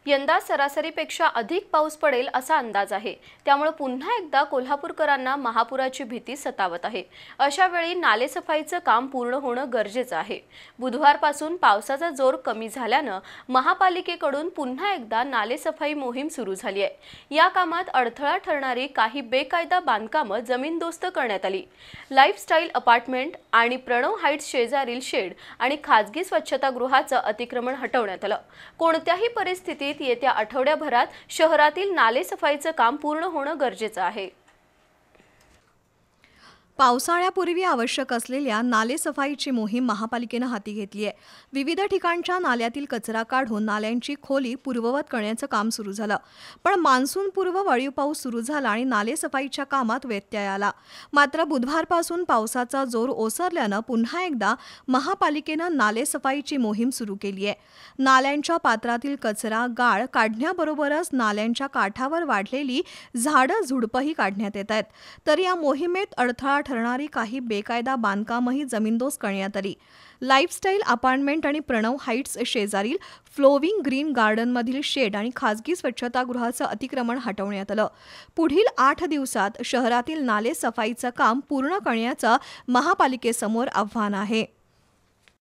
यंदा सरासरीपेक्षा अधिक पाऊस पडेल असा अंदाज आहे। त्यामुळे पुन्हा एकदा कोल्हापूरकरांना महापुराची भीती सतावत आहे। अशा वेळी नालेसफाईचं काम पूर्ण होणं गरजेचं आहे। बुधवारपासून पावसाचा जोर कमी झाल्यानं महापालिकेकडून पुन्हा एकदा नालेसफाई मोहीम सुरू झाली आहे। या कामात अडथळा ठरणारी काही बेकायदा बांधकामं जमीनदोस्त करण्यात आली। लाईफस्टाईल अपार्टमेंट आणि प्रणव हाईट्स शेजारील शेड आणि खाजगी स्वच्छतागृहाचं अतिक्रमण हटवण्यात आलं। कोणत्याही परिस्थितीत येत्या आठवड्याभरात शहरातील नालेसफाईचं काम पूर्ण होणं गरजेचं आहे। पावसाळ्यापूर्वी आवश्यक असलेल्या नालेसफाईची मोहीम महापालिकेनं हाती घेतली आहे। विविध ठिकाणच्या नाल्यातील कचरा काढून नाल्यांची खोली पूर्ववत करण्याचं काम सुरू झालं, पण मान्सूनपूर्व वळीव पाऊस सुरू झाला आणि नालेसफाईच्या कामात व्यत्यय आला। मात्र बुधवारपासून पावसाचा जोर ओसरल्यानं पुन्हा एकदा महापालिकेनं नालेसफाईची मोहीम सुरू केली आहे। नाल्यांच्या पात्रातील कचरा, गाळ काढण्याबरोबरच नाल्यांच्या काठावर वाढलेली झाडं झुडपंही काढण्यात येत आहेत। तर या मोहिमेत अडथळा ठरणारी काही बेकायदा बांधकामही जमीनदोस्त करण्यात आली। लाईफस्टाईल अपार्टमेंट आणि प्रणव हाईट्स शेजारील फ्लोविंग ग्रीन गार्डनमधील शेड आणि खाजगी स्वच्छतागृहाचं अतिक्रमण हटवण्यात आलं। पुढील 8 दिवसात शहरातील नाले सफाईचं काम पूर्ण करण्याचं महापालिकेसमोर आव्हान आहे।